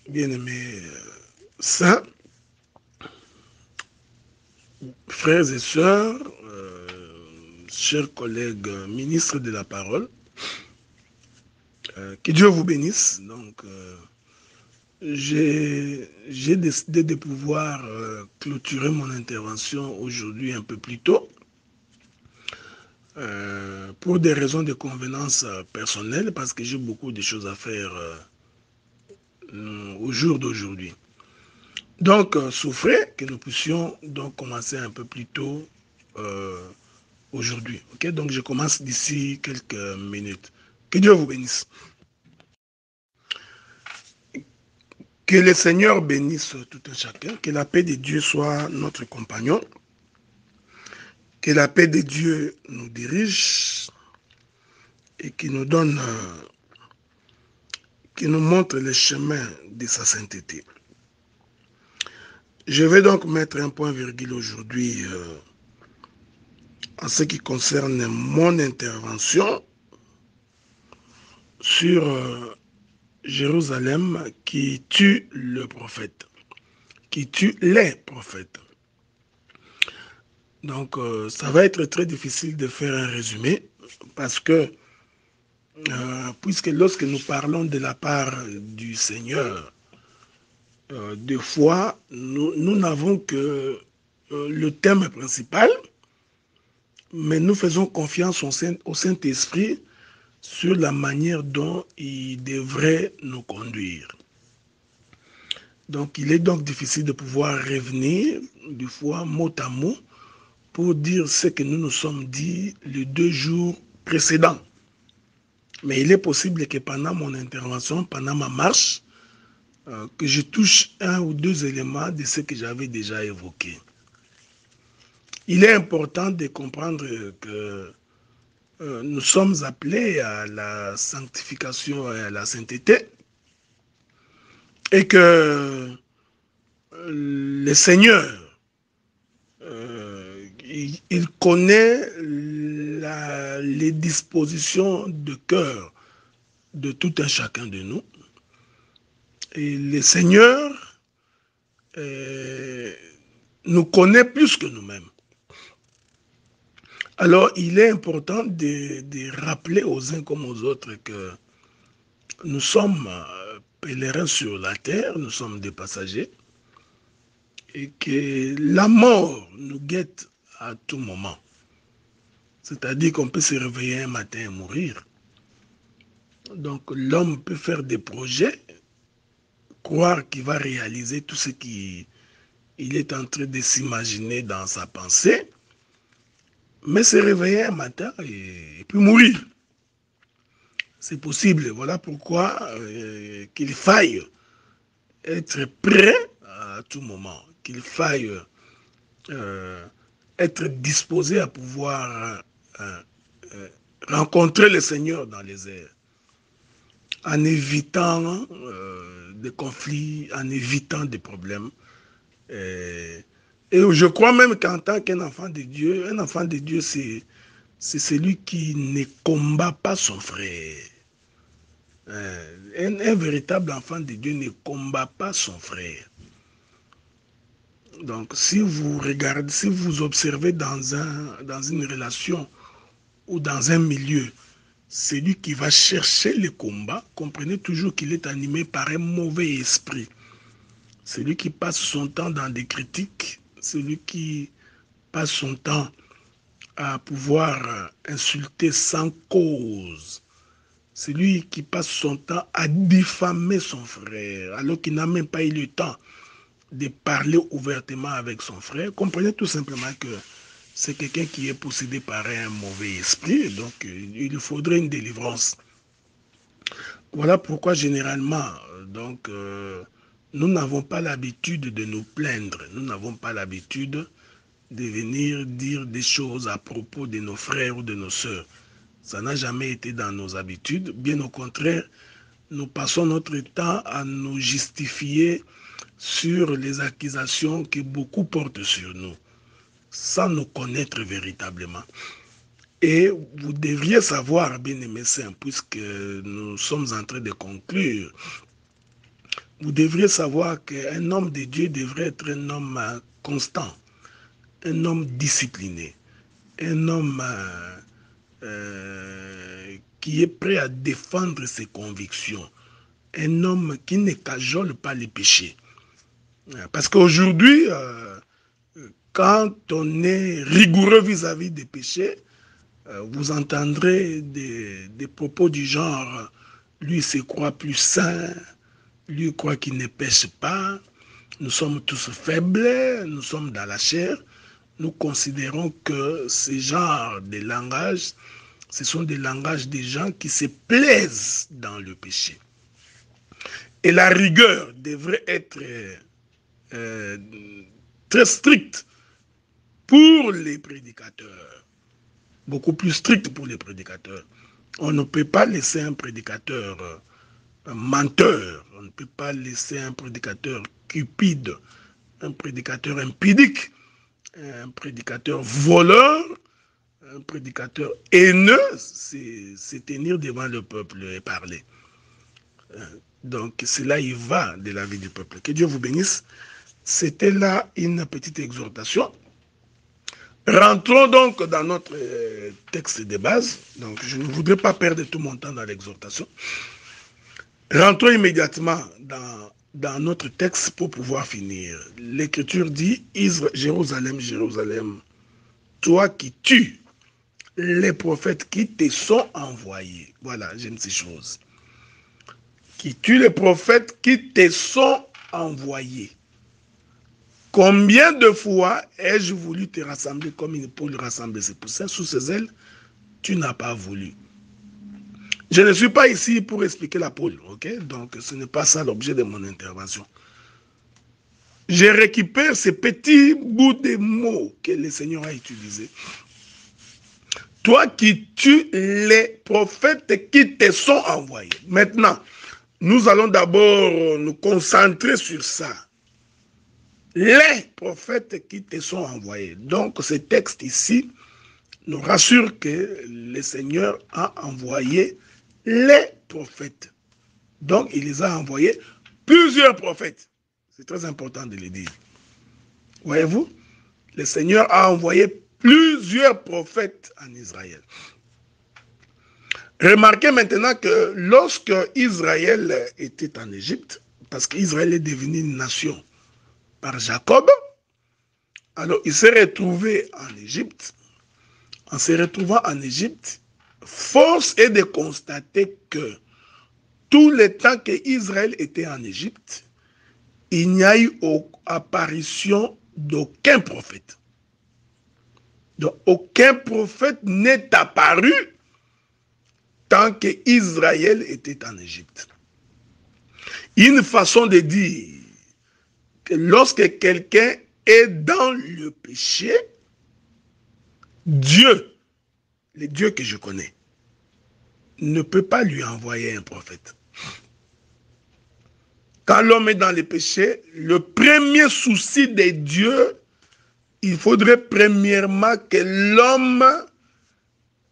Bien-aimés saints, frères et sœurs, chers collègues ministres de la parole, que Dieu vous bénisse. Donc, j'ai décidé de pouvoir clôturer mon intervention aujourd'hui un peu plus tôt pour des raisons de convenance personnelle, parce que j'ai beaucoup de choses à faire au jour d'aujourd'hui. Donc, souffrez que nous puissions donc commencer un peu plus tôt aujourd'hui. Okay? Donc, je commence d'ici quelques minutes. Que Dieu vous bénisse. Que le Seigneur bénisse tout un chacun. Que la paix de Dieu soit notre compagnon. Que la paix de Dieu nous dirige et qui nous donne, qui nous montre le chemin de sa sainteté. Je vais donc mettre un point-virgule aujourd'hui en ce qui concerne mon intervention sur Jérusalem qui tue le prophète, qui tue les prophètes. Donc, ça va être très difficile de faire un résumé parce que, puisque lorsque nous parlons de la part du Seigneur, des fois, nous n'avons que le thème principal, mais nous faisons confiance au Saint-Esprit sur la manière dont il devrait nous conduire. Donc, il est donc difficile de pouvoir revenir, du fois, mot à mot, pour dire ce que nous nous sommes dit les 2 jours précédents. Mais il est possible que pendant mon intervention, pendant ma marche, que je touche 1 ou 2 éléments de ce que j'avais déjà évoqué. Il est important de comprendre que nous sommes appelés à la sanctification et à la sainteté et que le Seigneur, il connaît les dispositions de cœur de tout un chacun de nous. Et le Seigneur nous connaît plus que nous-mêmes. Alors, il est important de rappeler aux uns comme aux autres que nous sommes pèlerins sur la terre, nous sommes des passagers, et que la mort nous guette à tout moment. C'est-à-dire qu'on peut se réveiller un matin et mourir. Donc l'homme peut faire des projets, croire qu'il va réaliser tout ce qu'il est en train de s'imaginer dans sa pensée, mais se réveiller un matin et puis mourir. C'est possible. Voilà pourquoi qu'il faille être prêt à tout moment, qu'il faille être disposé à pouvoir rencontrer le Seigneur dans les airs, en évitant des conflits, en évitant des problèmes. Et je crois même qu'en tant qu'un enfant de Dieu, un enfant de Dieu, c'est celui qui ne combat pas son frère. Un véritable enfant de Dieu ne combat pas son frère. Donc, si vous regardez, si vous observez dans une relation ou dans un milieu, celui qui va chercher le combat, comprenez toujours qu'il est animé par un mauvais esprit. Celui qui passe son temps dans des critiques, celui qui passe son temps à pouvoir insulter sans cause, celui qui passe son temps à diffamer son frère, alors qu'il n'a même pas eu le temps de parler ouvertement avec son frère, comprenez tout simplement que c'est quelqu'un qui est possédé par un mauvais esprit, donc il faudrait une délivrance. Voilà pourquoi généralement, donc, nous n'avons pas l'habitude de nous plaindre, nous n'avons pas l'habitude de venir dire des choses à propos de nos frères ou de nos sœurs. Ça n'a jamais été dans nos habitudes, bien au contraire, nous passons notre temps à nous justifier sur les accusations que beaucoup portent sur nous, sans nous connaître véritablement. Et vous devriez savoir, bien-aimés saints, puisque nous sommes en train de conclure, vous devriez savoir qu'un homme de Dieu devrait être un homme constant, un homme discipliné, un homme qui est prêt à défendre ses convictions, un homme qui ne cajole pas les péchés. Parce qu'aujourd'hui, quand on est rigoureux vis-à-vis des péchés, vous entendrez des propos du genre « lui se croit plus saint », lui croit qu'il ne pêche pas, nous sommes tous faibles, nous sommes dans la chair. Nous considérons que ce genre de langage, ce sont des langages des gens qui se plaisent dans le péché. Et la rigueur devrait être très stricte pour les prédicateurs, beaucoup plus stricte pour les prédicateurs. On ne peut pas laisser un prédicateur menteur, on ne peut pas laisser un prédicateur cupide, un prédicateur impudique, un prédicateur voleur, un prédicateur haineux, c'est tenir devant le peuple et parler. Donc cela y va de la vie du peuple. Que Dieu vous bénisse. C'était là une petite exhortation. Rentrons donc dans notre texte de base. Donc je ne voudrais pas perdre tout mon temps dans l'exhortation. Rentrons immédiatement dans notre texte pour pouvoir finir. L'Écriture dit, Jérusalem, Jérusalem, toi qui tues les prophètes qui te sont envoyés. Voilà, j'aime ces choses. Qui tuent les prophètes qui te sont envoyés. Combien de fois ai-je voulu te rassembler comme une poule rassemble ses poussins sous ses ailes? Tu n'as pas voulu. Je ne suis pas ici pour expliquer la poule, ok? Donc ce n'est pas ça l'objet de mon intervention. Je récupère ces petits bouts de mots que le Seigneur a utilisés. Toi qui tues les prophètes qui te sont envoyés. Maintenant, nous allons d'abord nous concentrer sur ça. Les prophètes qui te sont envoyés. Donc, ce texte ici nous rassure que le Seigneur a envoyé les prophètes. Donc, il les a envoyés plusieurs prophètes. C'est très important de le dire. Voyez-vous, le Seigneur a envoyé plusieurs prophètes en Israël. Remarquez maintenant que lorsque Israël était en Égypte, parce qu'Israël est devenu une nation par Jacob, alors il s'est retrouvé en Égypte. En se retrouvant en Égypte, force est de constater que tout le temps qu'Israël était en Égypte, il n'y a eu apparition d'aucun prophète. Donc aucun prophète n'est apparu tant qu'Israël était en Égypte. Une façon de dire que lorsque quelqu'un est dans le péché, Dieu, le Dieu que je connais, ne peut pas lui envoyer un prophète. Quand l'homme est dans le péché, le premier souci de Dieu, il faudrait premièrement que l'homme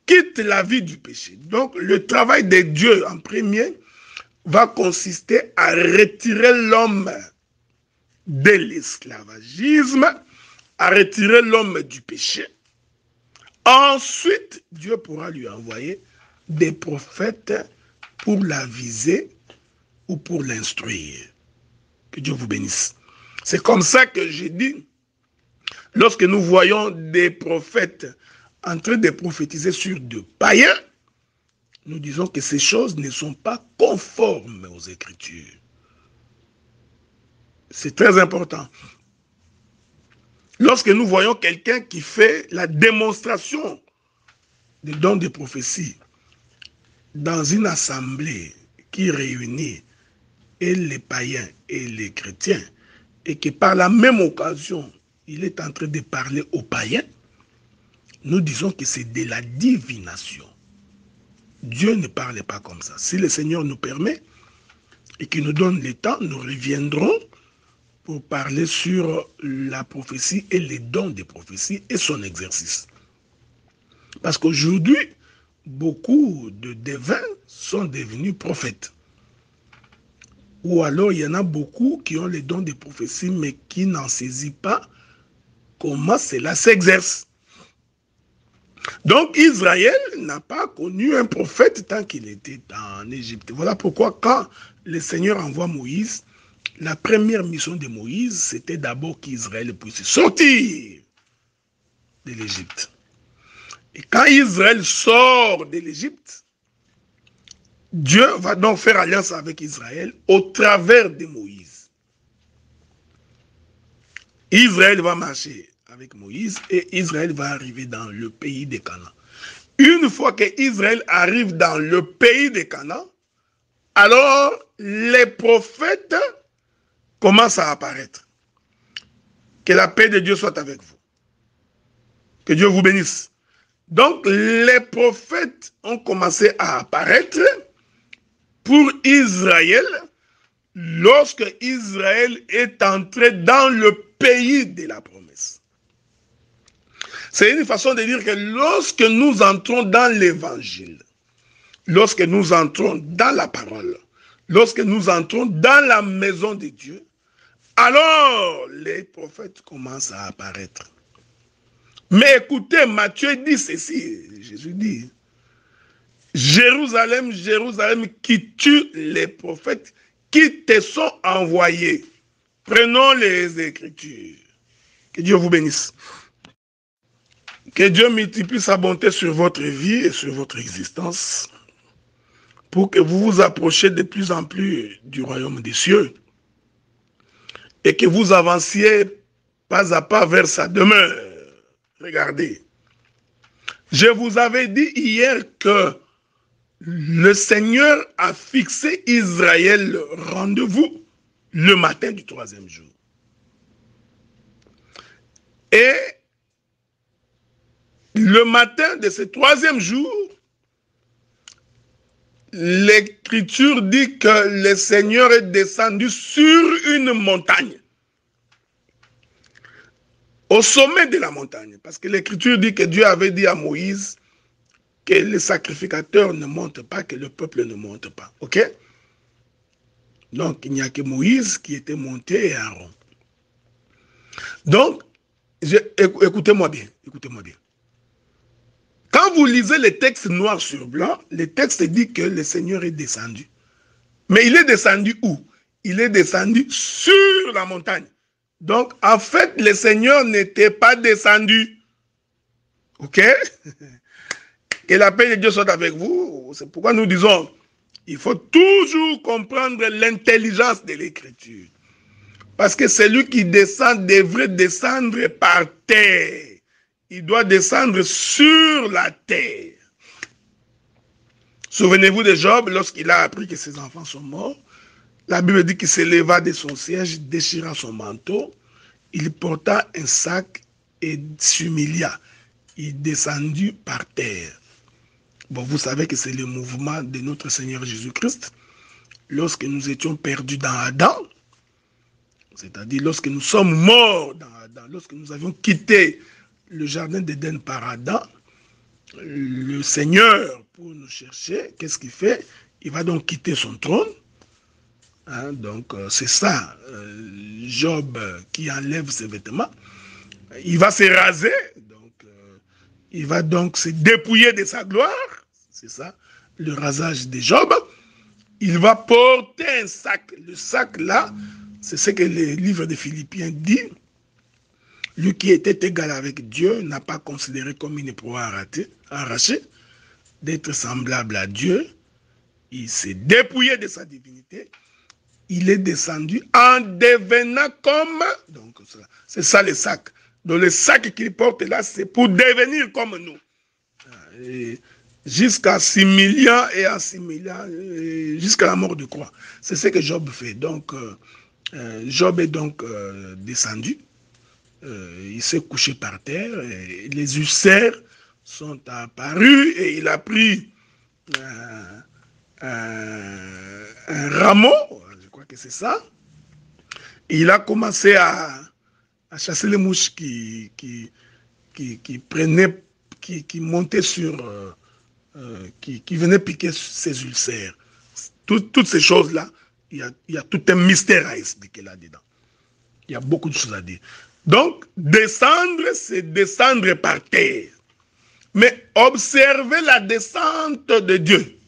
quitte la vie du péché. Donc le travail de Dieu en premier va consister à retirer l'homme de l'esclavagisme, à retirer l'homme du péché. Ensuite, Dieu pourra lui envoyer des prophètes pour l'aviser ou pour l'instruire. Que Dieu vous bénisse. C'est comme ça que j'ai dit, lorsque nous voyons des prophètes en train de prophétiser sur des païens, nous disons que ces choses ne sont pas conformes aux Écritures. C'est très important. Lorsque nous voyons quelqu'un qui fait la démonstration des dons de prophétie dans une assemblée qui réunit et les païens et les chrétiens, et que par la même occasion, il est en train de parler aux païens, nous disons que c'est de la divination. Dieu ne parle pas comme ça. Si le Seigneur nous permet et qu'il nous donne le temps, nous reviendrons pour parler sur la prophétie et les dons des prophéties et son exercice. Parce qu'aujourd'hui, beaucoup de devins sont devenus prophètes. Ou alors, il y en a beaucoup qui ont les dons des prophéties, mais qui n'en saisissent pas comment cela s'exerce. Donc, Israël n'a pas connu un prophète tant qu'il était en Égypte. Voilà pourquoi, quand le Seigneur envoie Moïse, la première mission de Moïse, c'était d'abord qu'Israël puisse sortir de l'Égypte. Et quand Israël sort de l'Égypte, Dieu va donc faire alliance avec Israël au travers de Moïse. Israël va marcher avec Moïse et Israël va arriver dans le pays de Canaan. Une fois que Israël arrive dans le pays de Canaan, alors les prophètes commencent à apparaître. Que la paix de Dieu soit avec vous. Que Dieu vous bénisse. Donc les prophètes ont commencé à apparaître pour Israël lorsque Israël est entré dans le pays de la promesse. C'est une façon de dire que lorsque nous entrons dans l'évangile, lorsque nous entrons dans la parole, lorsque nous entrons dans la maison de Dieu, alors les prophètes commencent à apparaître. Mais écoutez, Matthieu dit ceci, Jésus dit, Jérusalem, Jérusalem, qui tue les prophètes qui te sont envoyés. Prenons les Écritures. Que Dieu vous bénisse. Que Dieu multiplie sa bonté sur votre vie et sur votre existence pour que vous vous approchiez de plus en plus du royaume des cieux et que vous avanciez pas à pas vers sa demeure. Regardez. Je vous avais dit hier que le Seigneur a fixé Israël le rendez-vous le matin du 3e jour. Et le matin de ce 3e jour, l'Écriture dit que le Seigneur est descendu sur une montagne. Au sommet de la montagne. Parce que l'Écriture dit que Dieu avait dit à Moïse que les sacrificateurs ne montent pas, que le peuple ne monte pas. Ok? Donc, il n'y a que Moïse qui était monté et Aaron. Donc, écoutez-moi bien, écoutez-moi bien. Quand vous lisez les textes noir sur blanc, le texte dit que le Seigneur est descendu. Mais il est descendu où? Il est descendu sur la montagne. Donc, en fait, le Seigneur n'était pas descendu. Ok? Que la paix de Dieu soit avec vous. C'est pourquoi nous disons, il faut toujours comprendre l'intelligence de l'Écriture. Parce que celui qui descend devrait descendre par terre. Il doit descendre sur la terre. Souvenez-vous de Job, lorsqu'il a appris que ses enfants sont morts. La Bible dit qu'il s'éleva de son siège, déchira son manteau. Il porta un sac et s'humilia. Il descendit par terre. Bon, vous savez que c'est le mouvement de notre Seigneur Jésus-Christ. Lorsque nous étions perdus dans Adam, c'est-à-dire lorsque nous sommes morts dans Adam, lorsque nous avions quitté le jardin d'Éden par Adam, le Seigneur, pour nous chercher, qu'est-ce qu'il fait? Il va donc quitter son trône. Hein, donc, c'est ça, Job qui enlève ses vêtements. Il va se raser, donc, il va donc se dépouiller de sa gloire. C'est ça, le rasage de Job. Il va porter un sac. Le sac là, c'est ce que le livre de Philippiens dit. Lui qui était égal avec Dieu n'a pas considéré comme une proie arrachée d'être semblable à Dieu. Il s'est dépouillé de sa divinité. Il est descendu en devenant comme... Donc, c'est ça le sac. Donc, le sac qu'il porte là, c'est pour devenir comme nous. Jusqu'à 6 millions et assimilant, jusqu'à la mort de croix. C'est ce que Job fait. Donc, Job est donc descendu. Il s'est couché par terre. Et les ulcères sont apparus et il a pris un rameau, je crois que c'est ça. Il a commencé à chasser les mouches qui prenaient, qui montaient sur, qui venaient piquer ses ulcères. Toutes ces choses-là, il y a tout un mystère à expliquer là-dedans. Il y a beaucoup de choses à dire. Donc, descendre, c'est descendre par terre. Mais observer la descente de Dieu,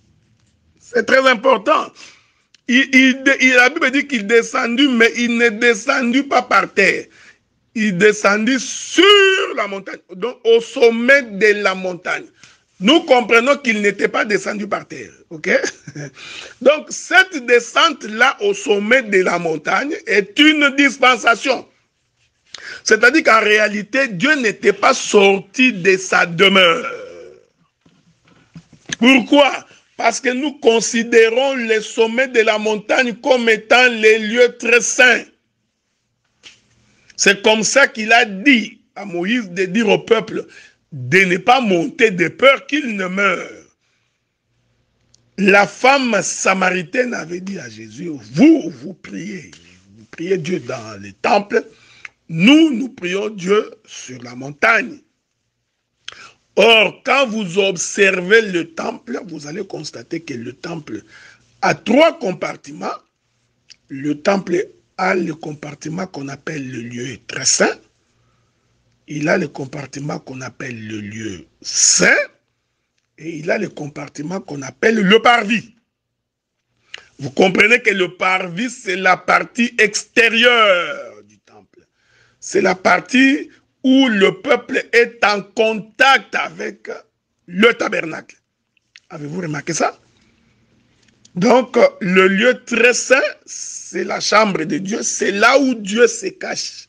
c'est très important. La Bible dit qu'il descendu, mais il ne descendu pas par terre. Il descendit sur la montagne, donc au sommet de la montagne. Nous comprenons qu'il n'était pas descendu par terre. Ok? Donc, cette descente-là au sommet de la montagne est une dispensation. C'est-à-dire qu'en réalité, Dieu n'était pas sorti de sa demeure. Pourquoi? Parce que nous considérons les sommets de la montagne comme étant les lieux très saints. C'est comme ça qu'il a dit à Moïse de dire au peuple de ne pas monter de peur qu'il ne meure. La femme samaritaine avait dit à Jésus, vous priez Dieu dans les temples, nous prions Dieu sur la montagne. Or, quand vous observez le temple, vous allez constater que le temple a 3 compartiments. Le temple a le compartiment qu'on appelle le lieu très saint. Il a le compartiment qu'on appelle le lieu saint. Et il a le compartiment qu'on appelle le parvis. Vous comprenez que le parvis, c'est la partie extérieure du temple. C'est la partie où le peuple est en contact avec le tabernacle. Avez-vous remarqué ça? Donc, le lieu très saint, c'est la chambre de Dieu. C'est là où Dieu se cache.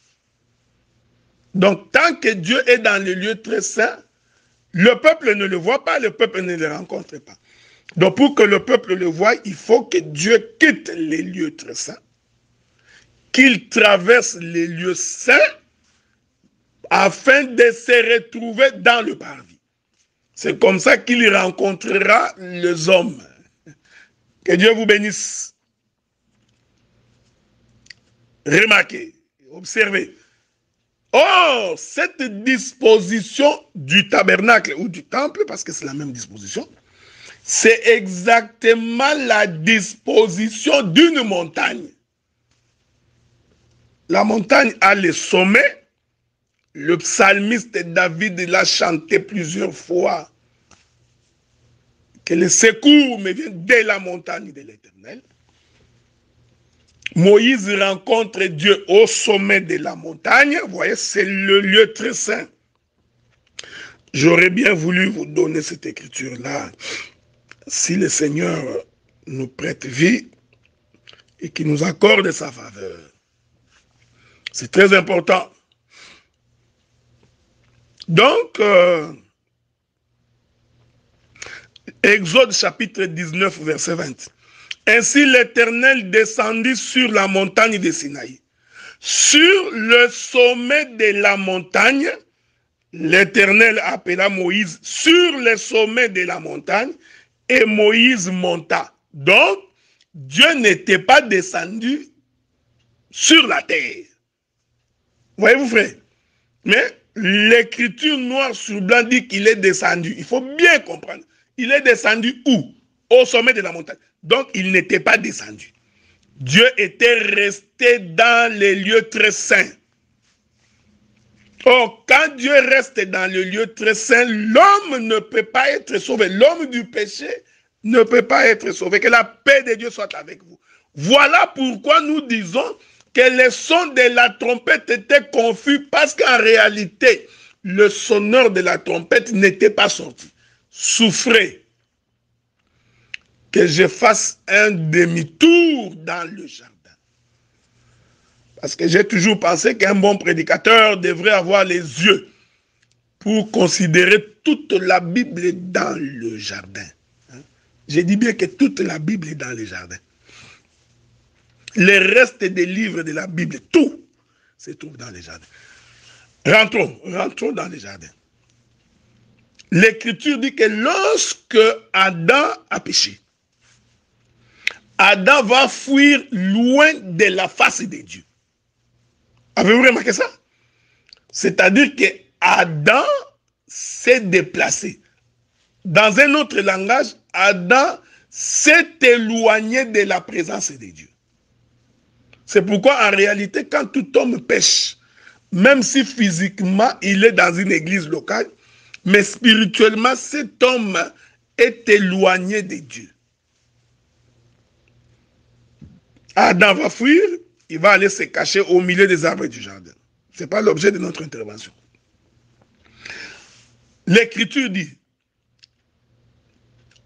Donc, tant que Dieu est dans le lieu très saint, le peuple ne le voit pas, le peuple ne le rencontre pas. Donc, pour que le peuple le voie, il faut que Dieu quitte les lieux très saints, qu'il traverse les lieux saints, afin de se retrouver dans le parvis. C'est comme ça qu'il rencontrera les hommes. Que Dieu vous bénisse. Remarquez, observez. Or, cette disposition du tabernacle ou du temple, parce que c'est la même disposition, c'est exactement la disposition d'une montagne. La montagne a le sommet. Le psalmiste David l'a chanté plusieurs fois. Que le secours me vient de la montagne de l'Éternel. Moïse rencontre Dieu au sommet de la montagne. Vous voyez, c'est le lieu très saint. J'aurais bien voulu vous donner cette écriture-là. Si le Seigneur nous prête vie et qu'il nous accorde sa faveur. C'est très important. Donc, Exode chapitre 19, verset 20. Ainsi l'Éternel descendit sur la montagne de Sinaï. Sur le sommet de la montagne, l'Éternel appela Moïse sur le sommet de la montagne et Moïse monta. Donc, Dieu n'était pas descendu sur la terre. Voyez-vous, frère? Mais l'écriture noir sur blanc dit qu'il est descendu. Il faut bien comprendre. Il est descendu où? Au sommet de la montagne. Donc, il n'était pas descendu. Dieu était resté dans les lieux très saints. Or, quand Dieu reste dans le lieu très saint, l'homme ne peut pas être sauvé. L'homme du péché ne peut pas être sauvé. Que la paix de Dieu soit avec vous. Voilà pourquoi nous disons que le son de la trompette était confus parce qu'en réalité, le sonneur de la trompette n'était pas sorti. Souffrez que je fasse un demi-tour dans le jardin. Parce que j'ai toujours pensé qu'un bon prédicateur devrait avoir les yeux pour considérer toute la Bible dans le jardin. Je dis bien que toute la Bible est dans le jardin. Les restes des livres de la Bible, tout se trouve dans les jardins. Rentrons dans les jardins. L'Écriture dit que lorsque Adam a péché, Adam va fuir loin de la face de Dieu. Avez-vous remarqué ça? C'est-à-dire que Adam s'est déplacé. Dans un autre langage, Adam s'est éloigné de la présence de Dieu. C'est pourquoi en réalité, quand tout homme pêche, même si physiquement il est dans une église locale, mais spirituellement cet homme est éloigné de Dieu. Adam va fuir, il va aller se cacher au milieu des arbres du jardin. Ce n'est pas l'objet de notre intervention. L'Écriture dit,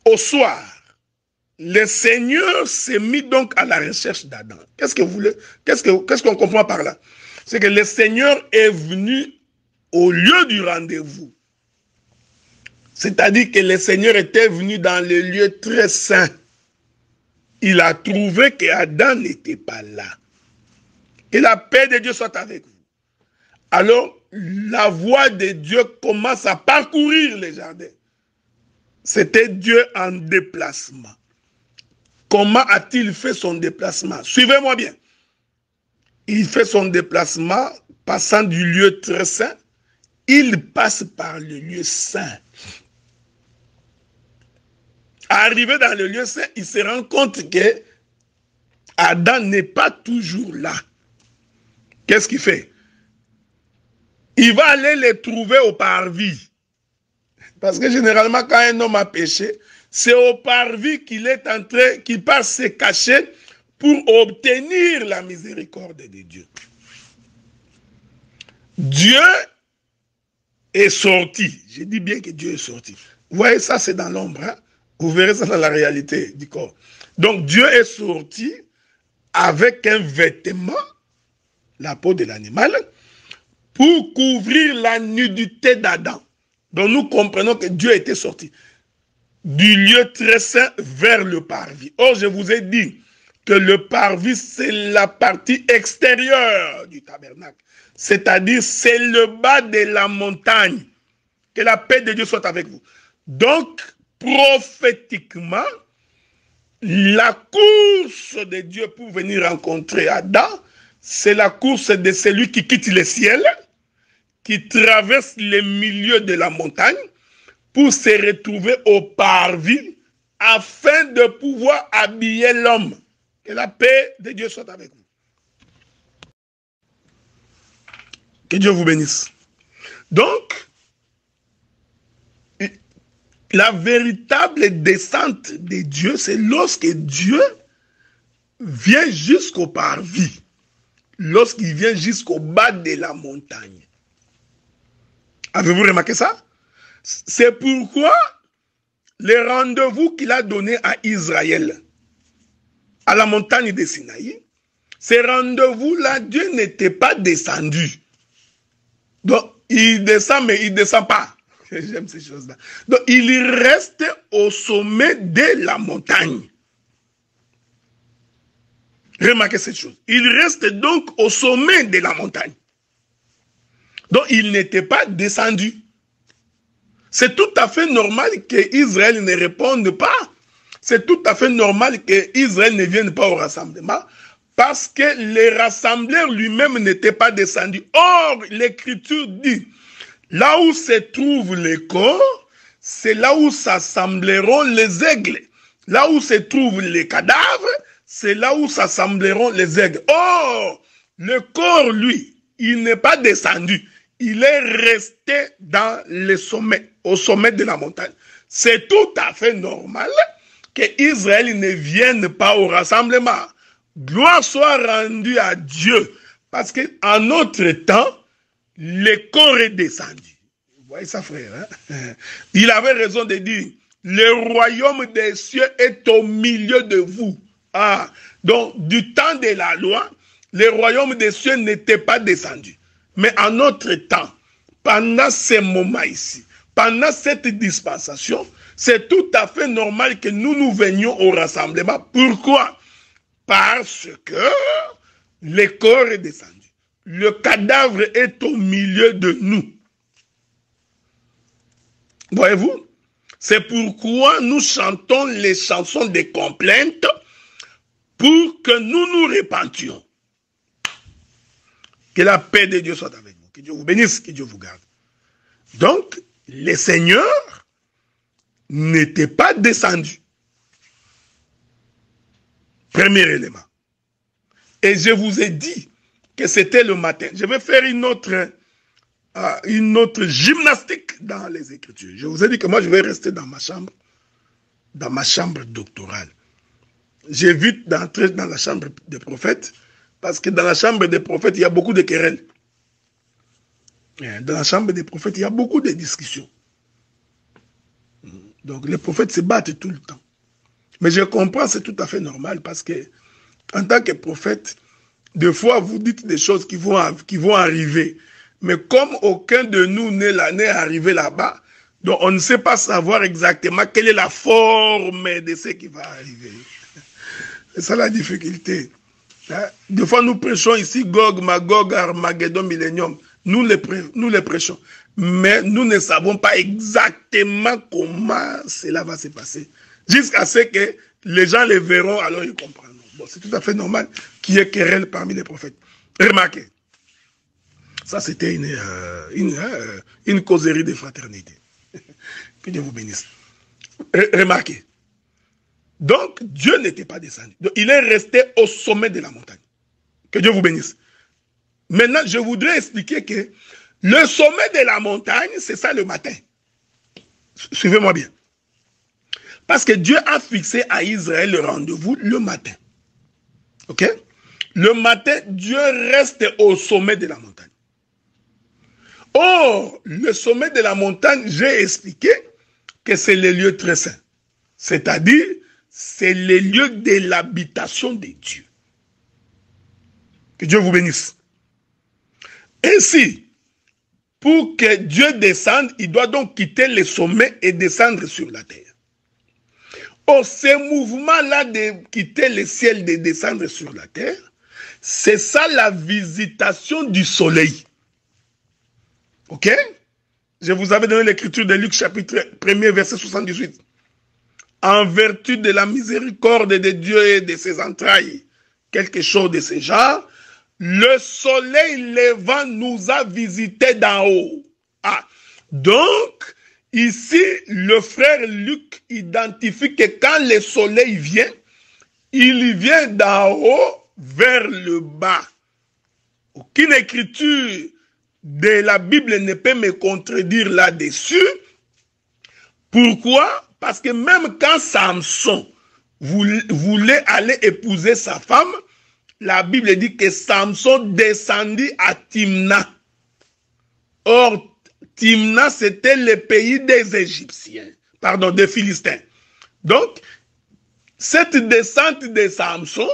au soir, le Seigneur s'est mis donc à la recherche d'Adam. Qu'est-ce que vous voulez? Qu'est-ce qu'on comprend par là? C'est que le Seigneur est venu au lieu du rendez-vous. C'est-à-dire que le Seigneur était venu dans le lieu très saint. Il a trouvé qu'Adam n'était pas là. Que la paix de Dieu soit avec vous. Alors, la voix de Dieu commence à parcourir les jardins. C'était Dieu en déplacement. Comment a-t-il fait son déplacement? Suivez-moi bien. Il fait son déplacement passant du lieu très saint. Il passe par le lieu saint. Arrivé dans le lieu saint, il se rend compte que Adam n'est pas toujours là. Qu'est-ce qu'il fait? Il va aller les trouver au parvis. Parce que généralement, quand un homme a péché, c'est au parvis qu'il est entré, qu'il part se cacher pour obtenir la miséricorde de Dieu. Dieu est sorti. Je dis bien que Dieu est sorti. Vous voyez, ça c'est dans l'ombre. Hein? Vous verrez ça dans la réalité du corps. Donc Dieu est sorti avec un vêtement, la peau de l'animal, pour couvrir la nudité d'Adam. Donc nous comprenons que Dieu était sorti du lieu très saint vers le parvis. Or, je vous ai dit que le parvis, c'est la partie extérieure du tabernacle. C'est-à-dire, c'est le bas de la montagne. Que la paix de Dieu soit avec vous. Donc, prophétiquement, la course de Dieu pour venir rencontrer Adam, c'est la course de celui qui quitte le ciel, qui traverse les milieux de la montagne, pour se retrouver au parvis, afin de pouvoir habiller l'homme. Que la paix de Dieu soit avec vous. Que Dieu vous bénisse. Donc, la véritable descente de Dieu, c'est lorsque Dieu vient jusqu'au parvis, lorsqu'il vient jusqu'au bas de la montagne. Avez-vous remarqué ça? C'est pourquoi le rendez-vous qu'il a donné à Israël, à la montagne de Sinaï, ce rendez-vous-là, Dieu n'était pas descendu. Donc, il descend, mais il ne descend pas. J'aime ces choses-là. Donc, il reste au sommet de la montagne. Remarquez cette chose. Il reste donc au sommet de la montagne. Donc, il n'était pas descendu. C'est tout à fait normal qu'Israël ne réponde pas. C'est tout à fait normal qu'Israël ne vienne pas au rassemblement parce que les rassembleurs lui-même n'étaient pas descendus. Or, l'Écriture dit, là où se trouvent les corps, c'est là où s'assembleront les aigles. Là où se trouvent les cadavres, c'est là où s'assembleront les aigles. Or, le corps, lui, il n'est pas descendu. Il est resté dans le sommet, au sommet de la montagne. C'est tout à fait normal qu'Israël ne vienne pas au rassemblement. Gloire soit rendue à Dieu. Parce qu'en notre temps, le corps est descendu. Vous voyez ça, frère? Hein? Il avait raison de dire, le royaume des cieux est au milieu de vous. Ah, donc, du temps de la loi, le royaume des cieux n'était pas descendu. Mais en notre temps, pendant ces moments ici, pendant cette dispensation, c'est tout à fait normal que nous venions au rassemblement. Pourquoi? Parce que le corps est descendu. Le cadavre est au milieu de nous. Voyez-vous? C'est pourquoi nous chantons les chansons de complainte pour que nous nous repentions. Que la paix de Dieu soit avec vous. Que Dieu vous bénisse, que Dieu vous garde. Donc, le Seigneur n'était pas descendu. Premier élément. Et je vous ai dit que c'était le matin. Je vais faire une autre gymnastique dans les Écritures. Je vous ai dit que moi, je vais rester dans ma chambre doctorale. J'évite d'entrer dans la chambre des prophètes, parce que dans la chambre des prophètes, il y a beaucoup de querelles. Dans la chambre des prophètes, il y a beaucoup de discussions. Donc les prophètes se battent tout le temps. Mais je comprends, c'est tout à fait normal, parce que en tant que prophète, des fois vous dites des choses qui vont arriver. Mais comme aucun de nous n'est arrivé là-bas, donc on ne sait pas savoir exactement quelle est la forme de ce qui va arriver. C'est ça la difficulté. Des fois nous prêchons ici Gog, Magog, Armageddon, Millennium. Nous les prêchons. Mais nous ne savons pas exactement comment cela va se passer. Jusqu'à ce que les gens les verront, alors ils comprendront. Bon, c'est tout à fait normal qu'il y ait querelle parmi les prophètes. Remarquez. Ça, c'était une causerie de fraternité. Que Dieu vous bénisse. Remarquez. Donc, Dieu n'était pas descendu. Donc, il est resté au sommet de la montagne. Que Dieu vous bénisse. Maintenant, je voudrais expliquer que le sommet de la montagne, c'est ça le matin. Suivez-moi bien. Parce que Dieu a fixé à Israël le rendez-vous le matin. Ok? Le matin, Dieu reste au sommet de la montagne. Or, le sommet de la montagne, j'ai expliqué que c'est le lieu très saint. C'est-à-dire, c'est le lieu de l'habitation de Dieu. Que Dieu vous bénisse. Ainsi, pour que Dieu descende, il doit donc quitter le sommet et descendre sur la terre. Or, ce mouvement-là de quitter le ciel et de descendre sur la terre, c'est ça la visitation du soleil. Ok? Je vous avais donné l'écriture de Luc chapitre 1er, verset 78. En vertu de la miséricorde de Dieu et de ses entrailles, quelque chose de ce genre, le soleil levant nous a visités d'en haut. Ah, donc, ici, le frère Luc identifie que quand le soleil vient, il vient d'en haut vers le bas. Aucune écriture de la Bible ne peut me contredire là-dessus. Pourquoi? Parce que même quand Samson voulait aller épouser sa femme, la Bible dit que Samson descendit à Timna. Or, Timna, c'était le pays des Égyptiens, pardon, des Philistins. Donc, cette descente de Samson,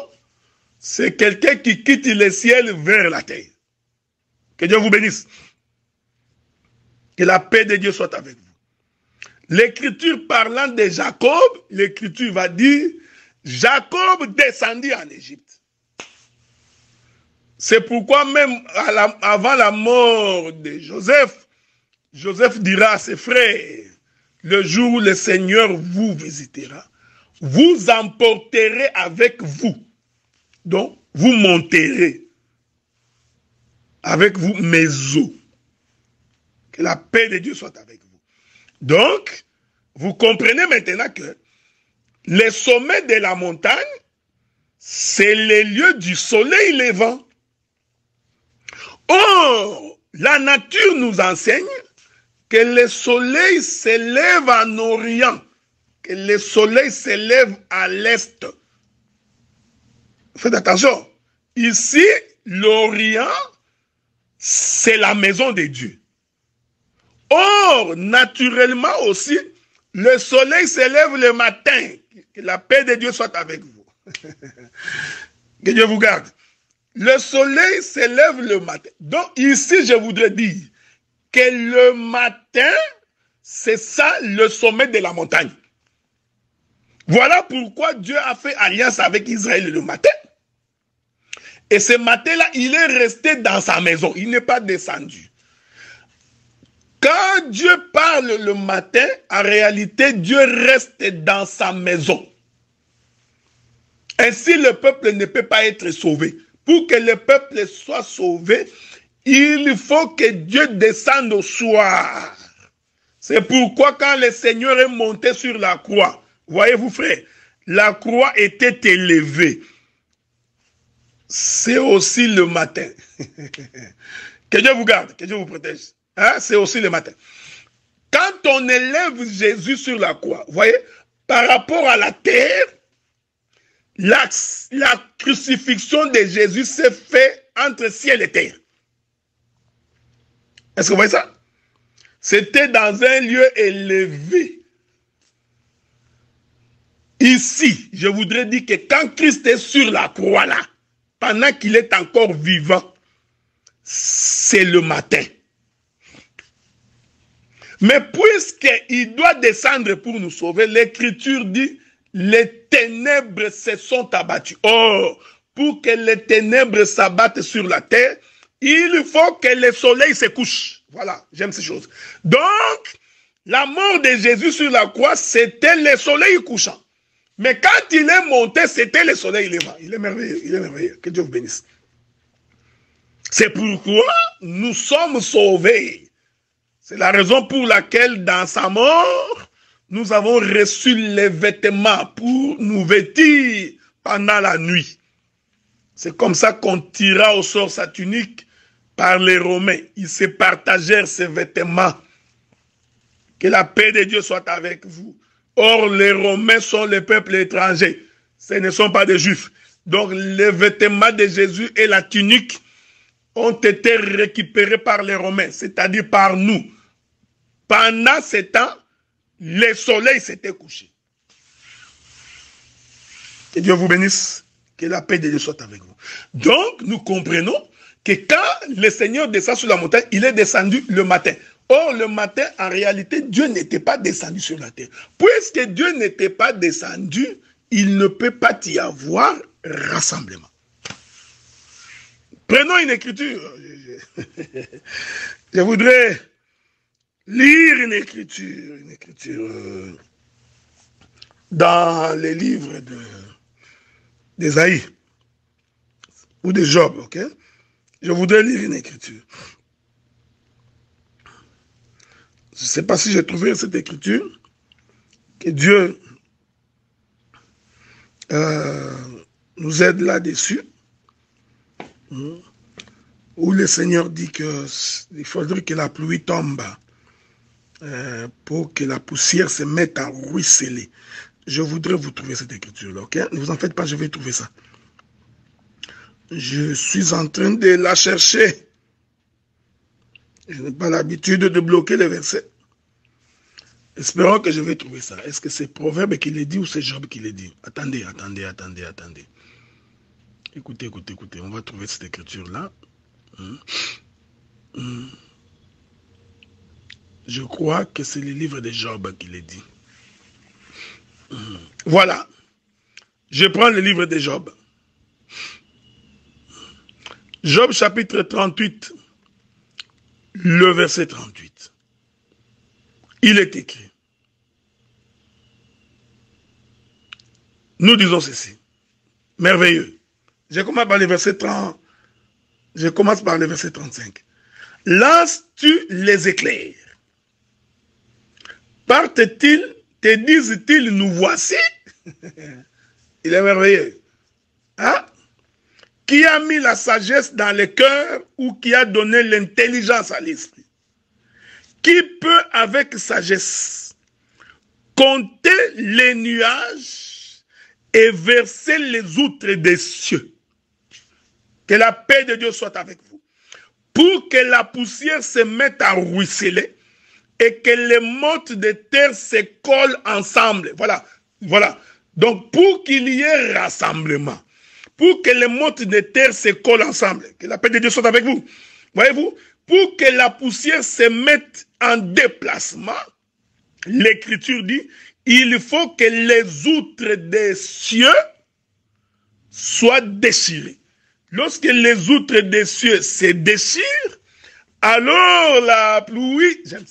c'est quelqu'un qui quitte le ciel vers la terre. Que Dieu vous bénisse. Que la paix de Dieu soit avec vous. L'écriture parlant de Jacob, l'écriture va dire, Jacob descendit en Égypte. C'est pourquoi même avant la mort de Joseph, Joseph dira à ses frères, le jour où le Seigneur vous visitera, vous emporterez avec vous. Donc, vous monterez avec vous mes os. Que la paix de Dieu soit avec vous. Donc, vous comprenez maintenant que le sommet de la montagne, c'est le lieu du soleil levant. Or, la nature nous enseigne que le soleil s'élève en Orient, que le soleil s'élève à l'Est. Faites attention, ici, l'Orient, c'est la maison de Dieu. Or, naturellement aussi, le soleil s'élève le matin. Que la paix de Dieu soit avec vous. Que Dieu vous garde. Le soleil s'élève le matin. Donc ici, je voudrais dire que le matin, c'est ça le sommet de la montagne. Voilà pourquoi Dieu a fait alliance avec Israël le matin. Et ce matin-là, il est resté dans sa maison. Il n'est pas descendu. Quand Dieu parle le matin, en réalité, Dieu reste dans sa maison. Ainsi, le peuple ne peut pas être sauvé. Pour que le peuple soit sauvé, il faut que Dieu descende au soir. C'est pourquoi quand le Seigneur est monté sur la croix, voyez-vous frère, la croix était élevée. C'est aussi le matin. Que Dieu vous garde, que Dieu vous protège. Hein? C'est aussi le matin. Quand on élève Jésus sur la croix, vous voyez, par rapport à la terre, la crucifixion de Jésus s'est faite entre ciel et terre. Est-ce que vous voyez ça? C'était dans un lieu élevé. Ici, je voudrais dire que quand Christ est sur la croix là, pendant qu'il est encore vivant, c'est le matin. Mais puisqu'il doit descendre pour nous sauver, l'Écriture dit, les ténèbres se sont abattues. Or, pour que les ténèbres s'abattent sur la terre, il faut que le soleil se couche. Voilà, j'aime ces choses. Donc, la mort de Jésus sur la croix, c'était le soleil couchant. Mais quand il est monté, c'était le soleil levant. Il est merveilleux, il est merveilleux. Que Dieu vous bénisse. C'est pourquoi nous sommes sauvés. C'est la raison pour laquelle, dans sa mort, nous avons reçu les vêtements pour nous vêtir pendant la nuit. C'est comme ça qu'on tira au sort sa tunique par les Romains. Ils se partagèrent ces vêtements. Que la paix de Dieu soit avec vous. Or, les Romains sont les peuples étrangers. Ce ne sont pas des Juifs. Donc, les vêtements de Jésus et la tunique ont été récupérés par les Romains, c'est-à-dire par nous. Pendant ce temps, le soleil s'était couché. Que Dieu vous bénisse, que la paix de Dieu soit avec vous. Donc, nous comprenons que quand le Seigneur descend sur la montagne, il est descendu le matin. Or, le matin, en réalité, Dieu n'était pas descendu sur la terre. Puisque Dieu n'était pas descendu, il ne peut pas y avoir rassemblement. Prenons une écriture. Je voudrais lire une écriture dans les livres d'Ésaïe ou de Job, ok? Je voudrais lire une écriture. Je ne sais pas si j'ai trouvé cette écriture, que Dieu nous aide là-dessus, où le Seigneur dit qu'il faudrait que la pluie tombe pour que la poussière se mette à ruisseler. Je voudrais vous trouver cette écriture-là, ok? Ne vous en faites pas, je vais trouver ça. Je suis en train de la chercher. Je n'ai pas l'habitude de bloquer les versets. Espérons que je vais trouver ça. Est-ce que c'est Proverbe qui le dit ou c'est Job qui le dit? Attendez. Écoutez. On va trouver cette écriture-là. Je crois que c'est le livre de Job qui le dit. Voilà. Je prends le livre de Job. Job chapitre 38. Le verset 38. Il est écrit. Nous disons ceci. Merveilleux. Je commence par le verset 30. Je commence par le verset 35. Lances-tu les éclairs? Partent-ils, te disent-ils, nous voici? Il est merveilleux. Hein? Qui a mis la sagesse dans le cœur ou qui a donné l'intelligence à l'esprit? Qui peut avec sagesse compter les nuages et verser les outres des cieux? Que la paix de Dieu soit avec vous. Pour que la poussière se mette à ruisseler et que les mottes de terre se collent ensemble. Voilà. Donc, pour qu'il y ait rassemblement, pour que les mottes de terre se collent ensemble, que la paix de Dieu soit avec vous. Voyez-vous, pour que la poussière se mette en déplacement, l'Écriture dit, il faut que les outres des cieux soient déchirées. Lorsque les outres des cieux se déchirent, alors la pluie, j'aime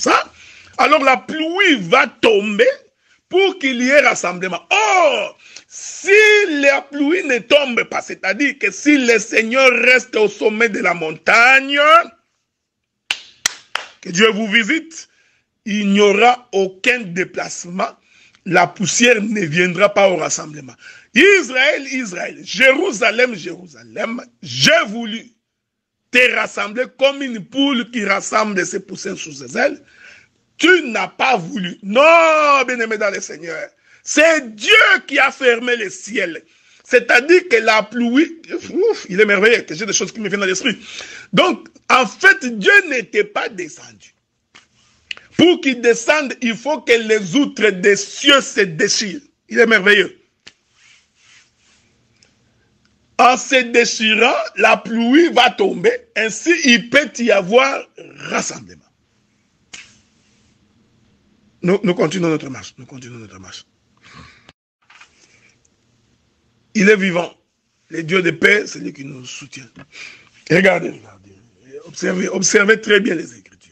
ça. Alors la pluie va tomber, pour qu'il y ait rassemblement. Or, si la pluie ne tombe pas, c'est-à-dire que si le Seigneur reste au sommet de la montagne, que Dieu vous visite, il n'y aura aucun déplacement. La poussière ne viendra pas au rassemblement. Israël, Israël, Jérusalem, Jérusalem, j'ai voulu te rassembler comme une poule qui rassemble ses poussins sous ses ailes. Tu n'as pas voulu. Non, bien-aimé dans le Seigneur. C'est Dieu qui a fermé le ciel. C'est-à-dire que la pluie, il est merveilleux, que j'ai des choses qui me viennent à l'esprit. Donc, en fait, Dieu n'était pas descendu. Pour qu'il descende, il faut que les outres des cieux se déchirent. Il est merveilleux. En se déchirant, la pluie va tomber. Ainsi, il peut y avoir rassemblement. Nous continuons notre marche. Nous continuons notre marche. Il est vivant. Le Dieu de paix, c'est lui qui nous soutient. Regardez, regardez. Observez très bien les Écritures.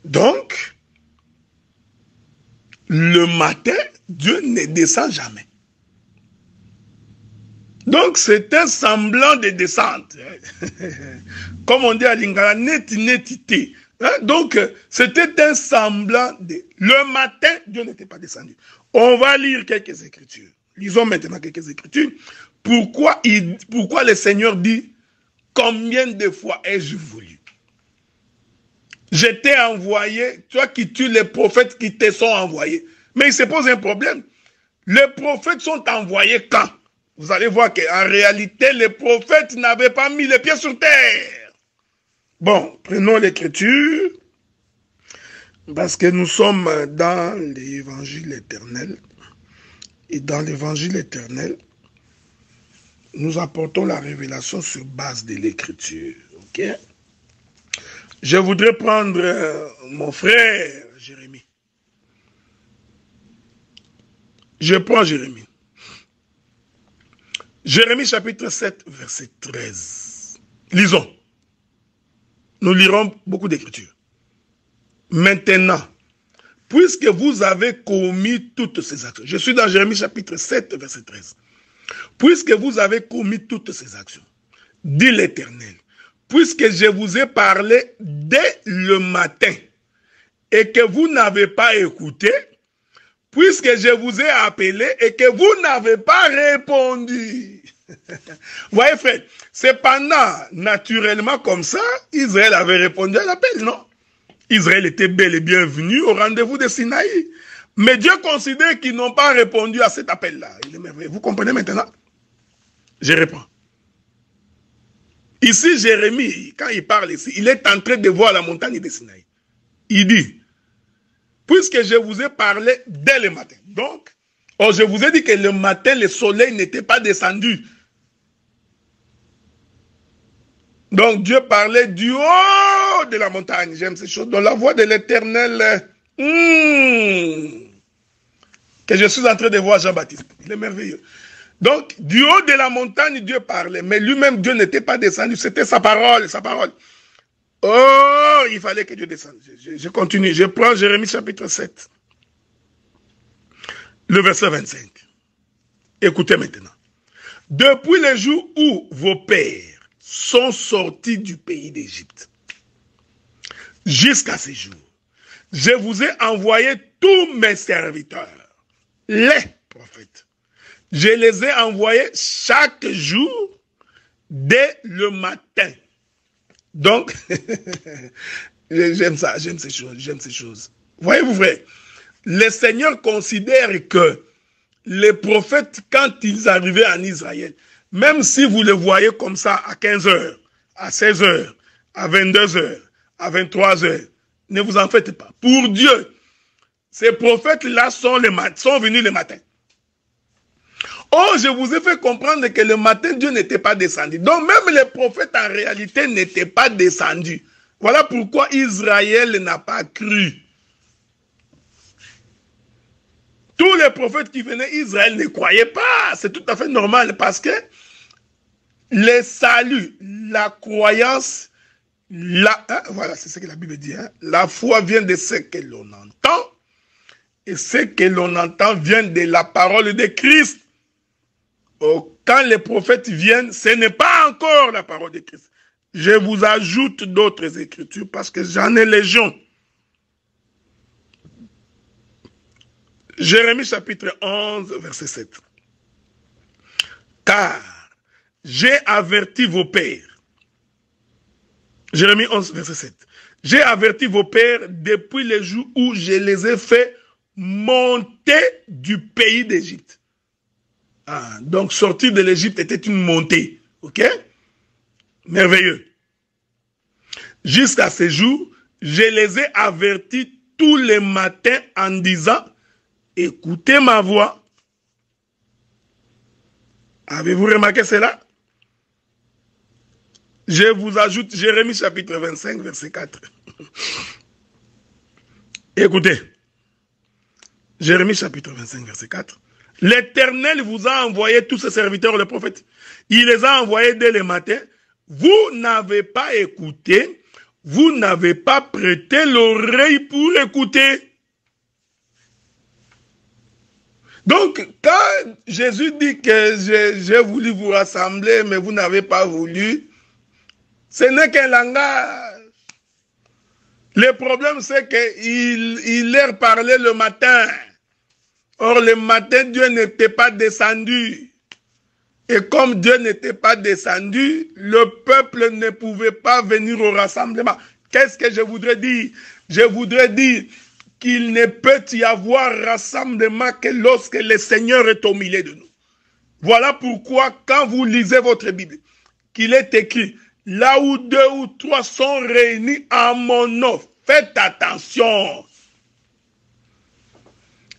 Donc, le matin, Dieu ne descend jamais. Donc, c'est un semblant de descente. Comme on dit à Lingala, netité. Donc, c'était un semblant de... Le matin, Dieu n'était pas descendu. On va lire quelques Écritures. Lisons maintenant quelques Écritures. Pourquoi le Seigneur dit, combien de fois ai-je voulu? Je t'ai envoyé, toi qui tues les prophètes qui te sont envoyés. Mais il se pose un problème. Les prophètes sont envoyés quand? Vous allez voir qu'en réalité, les prophètes n'avaient pas mis les pieds sur terre. Bon, prenons l'Écriture, parce que nous sommes dans l'Évangile éternel. Et dans l'Évangile éternel, nous apportons la révélation sur base de l'Écriture. Ok? Je voudrais prendre mon frère Jérémie. Je prends Jérémie. Jérémie chapitre 7, verset 13. Lisons. Nous lirons beaucoup d'écritures. Maintenant, puisque vous avez commis toutes ces actions. Je suis dans Jérémie chapitre 7, verset 13. Puisque vous avez commis toutes ces actions, dit l'Éternel, puisque je vous ai parlé dès le matin et que vous n'avez pas écouté, puisque je vous ai appelé et que vous n'avez pas répondu. Vous voyez, frère, cependant, naturellement comme ça, Israël avait répondu à l'appel, non? Israël était bel et bien venu au rendez-vous de Sinaï. Mais Dieu considère qu'ils n'ont pas répondu à cet appel-là. Il est merveilleux. Vous comprenez maintenant? Je réponds. Ici, Jérémie, quand il parle ici, il est en train de voir la montagne de Sinaï. Il dit, puisque je vous ai parlé dès le matin. Donc, je vous ai dit que le matin, le soleil n'était pas descendu. Donc, Dieu parlait du haut de la montagne. J'aime ces choses. Dans la voix de l'Éternel, que je suis en train de voir Jean-Baptiste. Il est merveilleux. Donc, du haut de la montagne, Dieu parlait. Mais lui-même, Dieu n'était pas descendu. C'était sa parole, sa parole. Oh, il fallait que Dieu descende. Je continue. Je prends Jérémie chapitre 7. Le verset 25. Écoutez maintenant. Depuis le jour où vos pères sont sortis du pays d'Égypte, jusqu'à ce jour, je vous ai envoyé tous mes serviteurs, les prophètes. Je les ai envoyés chaque jour dès le matin. Donc, j'aime ça, j'aime ces choses. Voyez-vous, frère, le Seigneur considère que les prophètes, quand ils arrivaient en Israël, même si vous les voyez comme ça à 15 heures, à 16 heures, à 22 heures, à 23 heures, ne vous en faites pas. Pour Dieu, ces prophètes-là sont venus le matin. Oh, je vous ai fait comprendre que le matin, Dieu n'était pas descendu. Donc, même les prophètes, en réalité, n'étaient pas descendus. Voilà pourquoi Israël n'a pas cru. Tous les prophètes qui venaient, Israël ne croyait pas. C'est tout à fait normal parce que le salut, la croyance, voilà, c'est ce que la Bible dit. La foi vient de ce que l'on entend Et ce que l'on entend vient de la parole de Christ. Quand les prophètes viennent, ce n'est pas encore la parole de Christ. Je vous ajoute d'autres écritures parce que j'en ai légion. Jérémie chapitre 11, verset 7. Car j'ai averti vos pères. Jérémie 11, verset 7. J'ai averti vos pères depuis le jour où je les ai fait monter du pays d'Égypte. Ah, donc sortir de l'Égypte était une montée. Ok? Merveilleux. Jusqu'à ce jour, je les ai avertis tous les matins en disant, écoutez ma voix. Avez-vous remarqué cela? Je vous ajoute Jérémie chapitre 25, verset 4. Écoutez. Jérémie chapitre 25, verset 4. L'Éternel vous a envoyé tous ses serviteurs, les prophètes. Il les a envoyés dès le matin. Vous n'avez pas écouté. Vous n'avez pas prêté l'oreille pour écouter. Donc, quand Jésus dit que j'ai voulu vous rassembler, mais vous n'avez pas voulu, ce n'est qu'un langage. Le problème, c'est qu'il leur parlait le matin. Or, le matin, Dieu n'était pas descendu. Et comme Dieu n'était pas descendu, le peuple ne pouvait pas venir au rassemblement. Qu'est-ce que je voudrais dire? Je voudrais dire qu'il ne peut y avoir rassemblement que lorsque le Seigneur est au milieu de nous. Voilà pourquoi, quand vous lisez votre Bible, qu'il est écrit, là où 2 ou 3 sont réunis en mon nom, faites attention.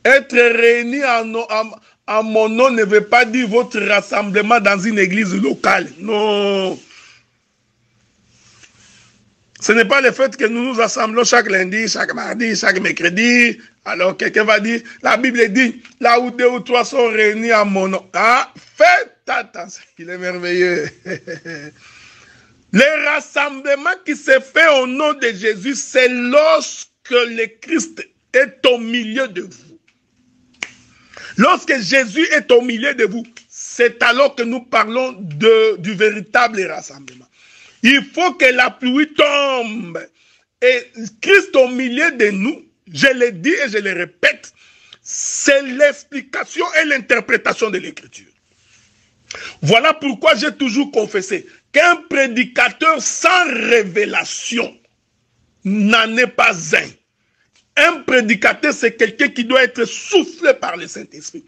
Être réunis en mon nom ne veut pas dire votre rassemblement dans une église locale. Non. Ce n'est pas le fait que nous nous assemblons chaque lundi, chaque mardi, chaque mercredi. Alors quelqu'un va dire, la Bible dit, là où 2 ou 3 sont réunis en mon nom. Ah, faites attention, il est merveilleux. Le rassemblement qui se fait au nom de Jésus, c'est lorsque le Christ est au milieu de vous. Lorsque Jésus est au milieu de vous, c'est alors que nous parlons du véritable rassemblement. Il faut que la pluie tombe. Et Christ au milieu de nous, je le dis et je le répète, c'est l'explication et l'interprétation de l'Écriture. Voilà pourquoi j'ai toujours confessé qu'un prédicateur sans révélation n'en est pas un. Un prédicateur, c'est quelqu'un qui doit être soufflé par le Saint-Esprit.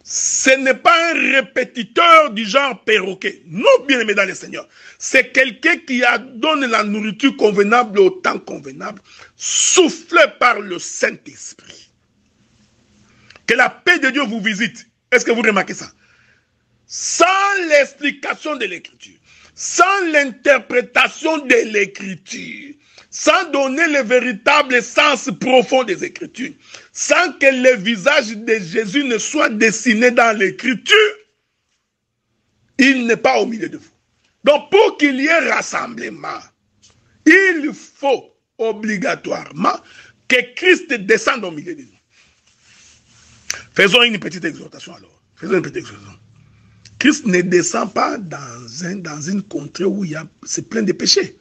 Ce n'est pas un répétiteur du genre perroquet. Non, bien aimé dans le Seigneur. C'est quelqu'un qui donne la nourriture convenable au temps convenable, soufflé par le Saint-Esprit. Que la paix de Dieu vous visite. Est-ce que vous remarquez ça? Sans l'explication de l'Écriture, sans l'interprétation de l'Écriture, sans donner le véritable sens profond des Écritures, sans que le visage de Jésus ne soit dessiné dans l'Écriture, il n'est pas au milieu de vous. Donc pour qu'il y ait rassemblement, il faut obligatoirement que Christ descende au milieu de nous. Faisons une petite exhortation alors. Faisons une petite exhortation. Christ ne descend pas dans une contrée où c'est plein de péchés.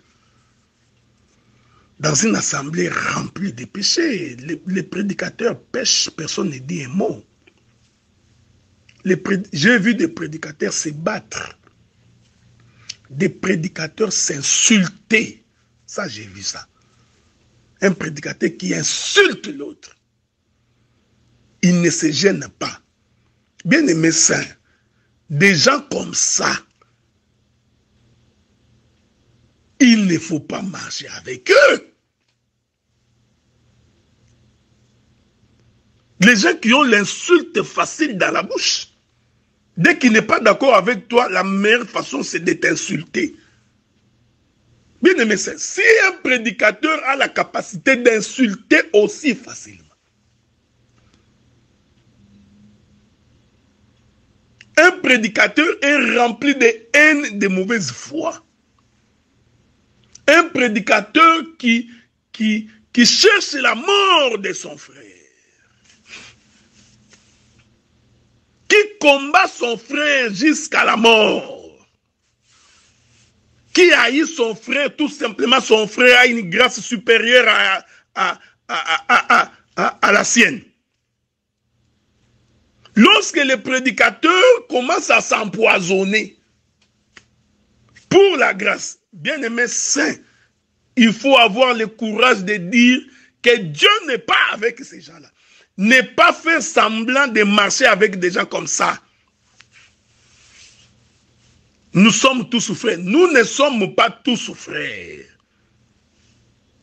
Dans une assemblée remplie de péchés, les prédicateurs pêchent, personne ne dit un mot. J'ai vu des prédicateurs se battre, des prédicateurs s'insulter. Ça, j'ai vu ça. Un prédicateur qui insulte l'autre. Il ne se gêne pas. Bien aimé saint, des gens comme ça, il ne faut pas marcher avec eux. Les gens qui ont l'insulte facile dans la bouche, dès qu'il n'est pas d'accord avec toi, la meilleure façon c'est de t'insulter. Bien aimé, si un prédicateur a la capacité d'insulter aussi facilement, un prédicateur est rempli de haine, de mauvaise foi. Un prédicateur qui cherche la mort de son frère. combat son frère jusqu'à la mort, qui haït son frère, tout simplement son frère a une grâce supérieure à la sienne. Lorsque les prédicateurs commencent à s'empoisonner pour la grâce, bien aimé saint, il faut avoir le courage de dire que Dieu n'est pas avec ces gens-là. Ne pas faire semblant de marcher avec des gens comme ça. Nous sommes tous frères. Nous ne sommes pas tous frères.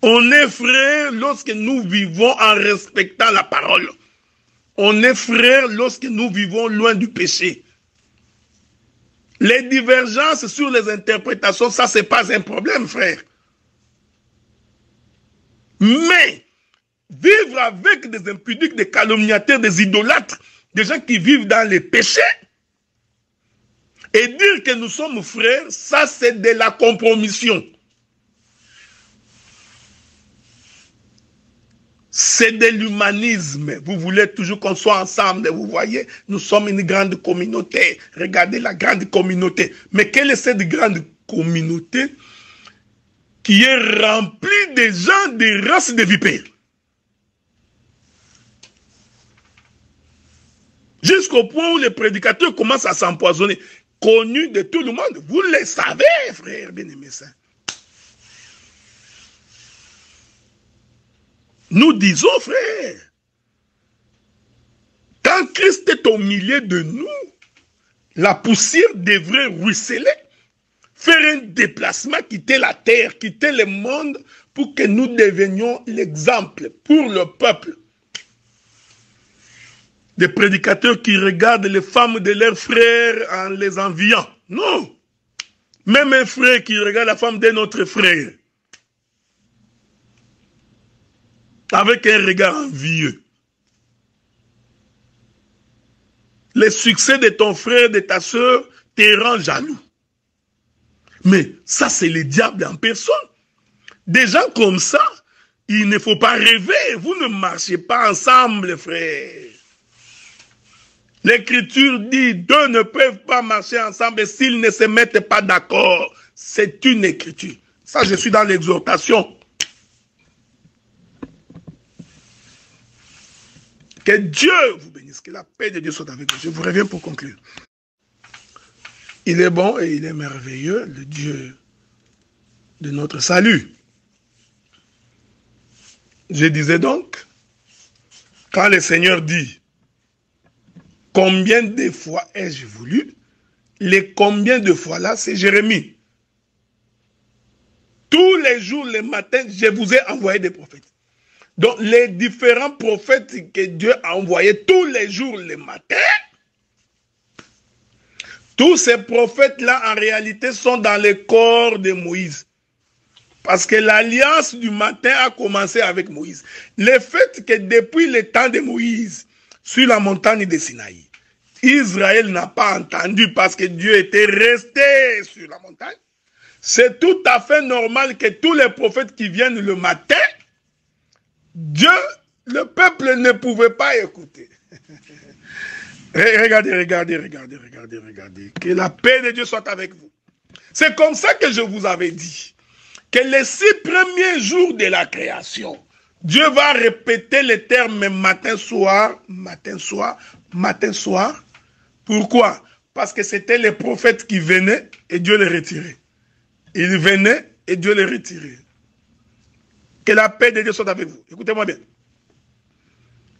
On est frères lorsque nous vivons en respectant la parole. On est frères lorsque nous vivons loin du péché. Les divergences sur les interprétations, ça, ce n'est pas un problème, frère. Mais, vivre avec des impudiques, des calomniateurs, des idolâtres, des gens qui vivent dans les péchés, et dire que nous sommes frères, ça, c'est de la compromission. C'est de l'humanisme. Vous voulez toujours qu'on soit ensemble. Vous voyez, nous sommes une grande communauté. Regardez la grande communauté. Mais quelle est cette grande communauté qui est remplie de gens de races de vipères? Jusqu'au point où les prédicateurs commencent à s'empoisonner. Connus de tout le monde. Vous le savez, frères bien-aimés saints. Nous disons, frère, quand Christ est au milieu de nous, la poussière devrait ruisseler, faire un déplacement, quitter la terre, quitter le monde, pour que nous devenions l'exemple pour le peuple. Des prédicateurs qui regardent les femmes de leurs frères en les enviant. Non. Même un frère qui regarde la femme d'un autre frère avec un regard envieux. Le succès de ton frère, de ta soeur, te rend jaloux. Mais ça, c'est le diable en personne. Des gens comme ça, il ne faut pas rêver. Vous ne marchez pas ensemble, frère. L'Écriture dit, deux ne peuvent pas marcher ensemble s'ils ne se mettent pas d'accord. C'est une Écriture. Ça, je suis dans l'exhortation. Que Dieu vous bénisse, que la paix de Dieu soit avec vous. Je vous reviens pour conclure. Il est bon et il est merveilleux, le Dieu de notre salut. Je disais donc, quand le Seigneur dit, combien de fois ai-je voulu, les combien de fois là, c'est Jérémie. Tous les jours, les matins, je vous ai envoyé des prophètes. Donc, les différents prophètes que Dieu a envoyés tous les jours, les matins, tous ces prophètes-là, en réalité, sont dans le corps de Moïse. Parce que l'alliance du matin a commencé avec Moïse. Le fait que depuis le temps de Moïse, sur la montagne de Sinaï, Israël n'a pas entendu parce que Dieu était resté sur la montagne. C'est tout à fait normal que tous les prophètes qui viennent le matin, Dieu, le peuple ne pouvait pas écouter. Regardez. Que la paix de Dieu soit avec vous. C'est comme ça que je vous avais dit. Que les 6 premiers jours de la création, Dieu va répéter les termes matin, soir, matin, soir, matin, soir. Pourquoi? Parce que c'était les prophètes qui venaient et Dieu les retirait. Ils venaient et Dieu les retirait. Que la paix de Dieu soit avec vous. Écoutez-moi bien.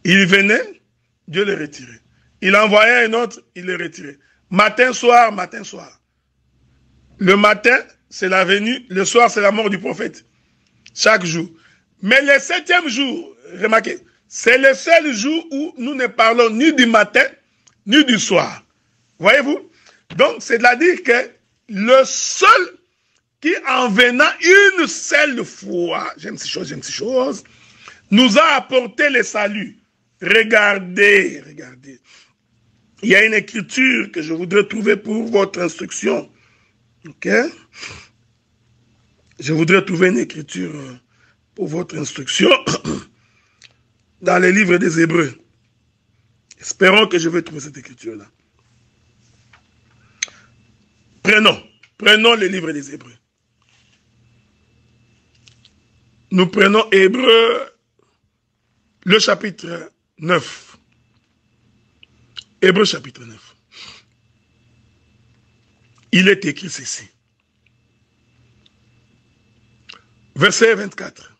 Il venait, Dieu les retirait. Il envoyait un autre, il les retirait. Matin, soir, matin, soir. Le matin, c'est la venue. Le soir, c'est la mort du prophète. Chaque jour. Mais le 7e jour, remarquez, c'est le seul jour où nous ne parlons ni du matin, ni du soir. Voyez-vous? Donc, c'est-à-dire que le seul qui, en venant une seule fois, j'aime ces choses, nous a apporté le salut. Regardez. Il y a une écriture que je voudrais trouver pour votre instruction. Ok? Je voudrais trouver une écriture pour votre instruction dans les livres des Hébreux. Espérons que je vais trouver cette écriture-là. Prenons le livre des Hébreux. Nous prenons Hébreux, le chapitre 9. Hébreux chapitre 9. Il est écrit ceci. Verset 24.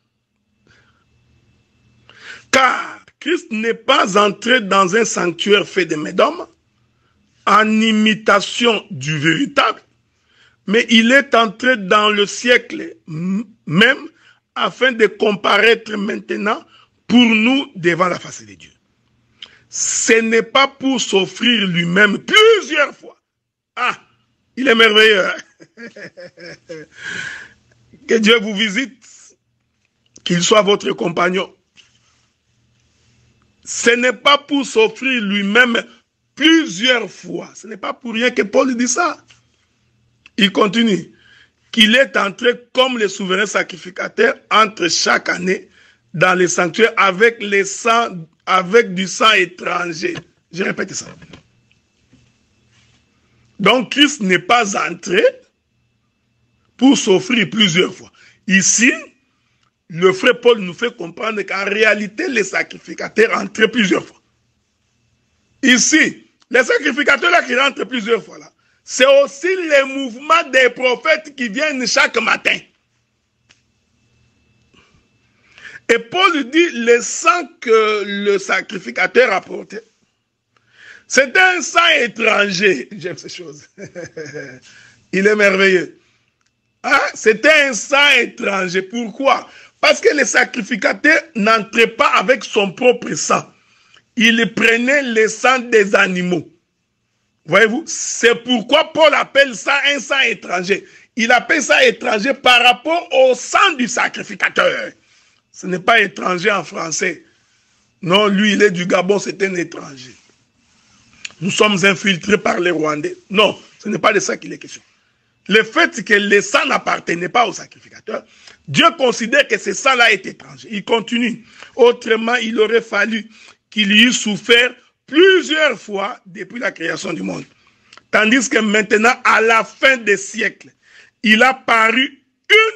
Car Christ n'est pas entré dans un sanctuaire fait de mains d'hommes, en imitation du véritable, mais il est entré dans le siècle même afin de comparaître maintenant pour nous devant la face de Dieu. Ce n'est pas pour s'offrir lui-même plusieurs fois. Ah, il est merveilleux. Hein? Que Dieu vous visite, qu'il soit votre compagnon. Ce n'est pas pour s'offrir lui-même plusieurs fois. Ce n'est pas pour rien que Paul dit ça. Il continue. Qu'il est entré comme le souverain sacrificateur entre chaque année dans les sanctuaires avec du sang étranger. Je répète ça. Donc Christ n'est pas entré pour s'offrir plusieurs fois. Ici, le frère Paul nous fait comprendre qu'en réalité, les sacrificateurs entraient plusieurs fois. Ici, les sacrificateurs là qui rentrent plusieurs fois là, c'est aussi les mouvements des prophètes qui viennent chaque matin. Et Paul dit, le sang que le sacrificateur apportait, c'est un sang étranger. J'aime ces choses. Il est merveilleux. Hein? C'était un sang étranger. Pourquoi? Parce que le sacrificateur n'entrait pas avec son propre sang. Il prenait le sang des animaux. Voyez-vous? C'est pourquoi Paul appelle ça un sang étranger. Il appelle ça étranger par rapport au sang du sacrificateur. Ce n'est pas étranger en français. Non, lui, il est du Gabon, c'est un étranger. Nous sommes infiltrés par les Rwandais. Non, ce n'est pas de ça qu'il est question. Le fait que le sang n'appartenait pas au sacrificateur, Dieu considère que ce sang-là est étranger. Il continue. Autrement, il aurait fallu qu'il y eût souffert plusieurs fois depuis la création du monde. Tandis que maintenant, à la fin des siècles, il a paru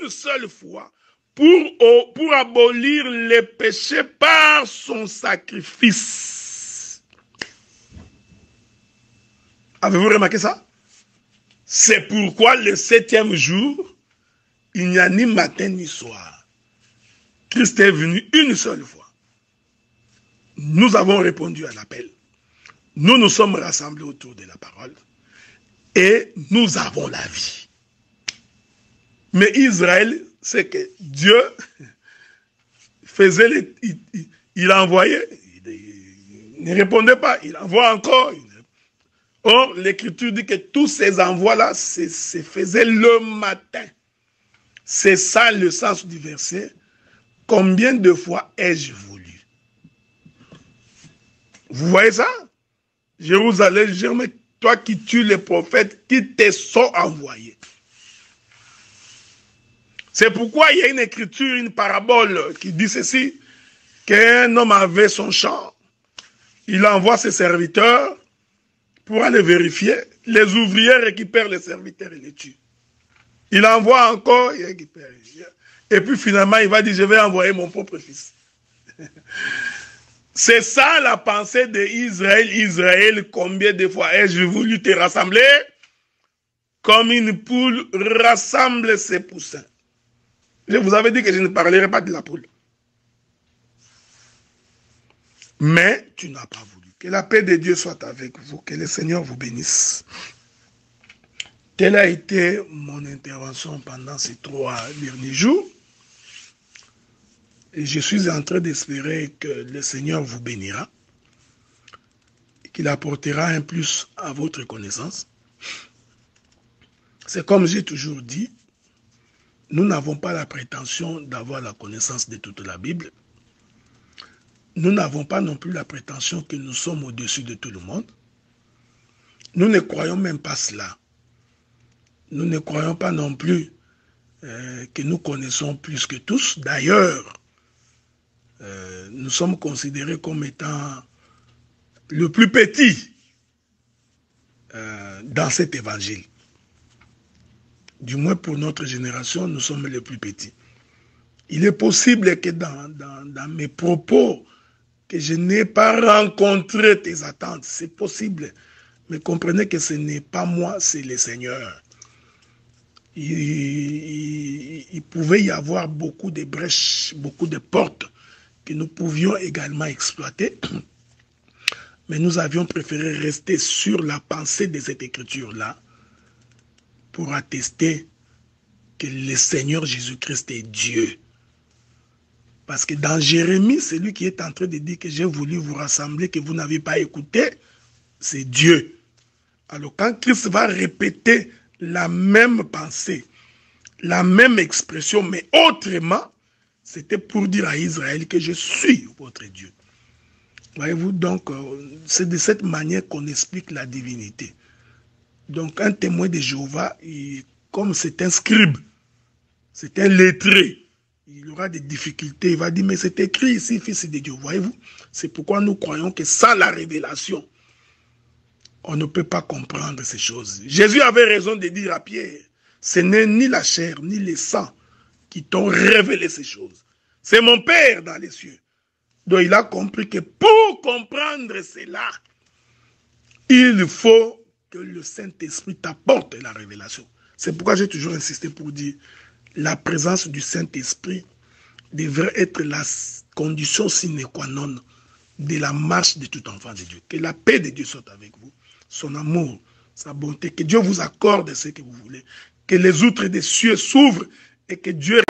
une seule fois pour abolir les péchés par son sacrifice. Avez-vous remarqué ça? C'est pourquoi le 7e jour, il n'y a ni matin ni soir. Christ est venu une seule fois. Nous avons répondu à l'appel. Nous nous sommes rassemblés autour de la parole. Et nous avons la vie. Mais Israël, c'est que Dieu faisait, il envoyait, il ne répondait pas, il envoie encore. Or, l'Écriture dit que tous ces envois-là se faisaient le matin. C'est ça le sens du verset. Combien de fois ai-je voulu? Vous voyez ça? Jérusalem, Jérusalem, toi qui tues les prophètes, qui te sont envoyés. C'est pourquoi il y a une écriture, une parabole qui dit ceci, qu'un homme avait son champ, il envoie ses serviteurs pour aller vérifier. Les ouvriers récupèrent les serviteurs et les tuent. Il envoie encore, il récupère. Et puis finalement, il va dire, je vais envoyer mon propre fils. C'est ça la pensée d'Israël. Israël, combien de fois ai-je voulu te rassembler? Comme une poule rassemble ses poussins. Je vous avais dit que je ne parlerai pas de la poule. Mais tu n'as pas voulu. Que la paix de Dieu soit avec vous. Que le Seigneur vous bénisse. Telle a été mon intervention pendant ces 3 derniers jours. Et je suis en train d'espérer que le Seigneur vous bénira. Et qu'il apportera un plus à votre connaissance. C'est comme j'ai toujours dit. Nous n'avons pas la prétention d'avoir la connaissance de toute la Bible. Nous n'avons pas non plus la prétention que nous sommes au-dessus de tout le monde. Nous ne croyons même pas cela. Nous ne croyons pas non plus que nous connaissons plus que tous. D'ailleurs, nous sommes considérés comme étant le plus petit dans cet évangile. Du moins pour notre génération, nous sommes les plus petits. Il est possible que dans mes propos, que je n'ai pas rencontré tes attentes. C'est possible. Mais comprenez que ce n'est pas moi, c'est le Seigneur. Il pouvait y avoir beaucoup de brèches, beaucoup de portes que nous pouvions également exploiter. Mais nous avions préféré rester sur la pensée de cette écriture-là pour attester que le Seigneur Jésus-Christ est Dieu. Parce que dans Jérémie, c'est lui qui est en train de dire que j'ai voulu vous rassembler, que vous n'avez pas écouté, c'est Dieu. Alors quand Christ va répéter la même pensée, la même expression, mais autrement, c'était pour dire à Israël que je suis votre Dieu. Voyez-vous, donc, c'est de cette manière qu'on explique la divinité. Donc, un témoin de Jéhovah, comme c'est un scribe, c'est un lettré, il aura des difficultés, il va dire, mais c'est écrit ici, fils de Dieu, voyez-vous. C'est pourquoi nous croyons que sans la révélation, on ne peut pas comprendre ces choses. Jésus avait raison de dire à Pierre, ce n'est ni la chair, ni le sang qui t'ont révélé ces choses. C'est mon Père dans les cieux. Donc il a compris que pour comprendre cela, il faut que le Saint-Esprit t'apporte la révélation. C'est pourquoi j'ai toujours insisté pour dire, la présence du Saint-Esprit devrait être la condition sine qua non de la marche de tout enfant de Dieu. Que la paix de Dieu soit avec vous, son amour, sa bonté, que Dieu vous accorde ce que vous voulez, que les outres des cieux s'ouvrent et que Dieu...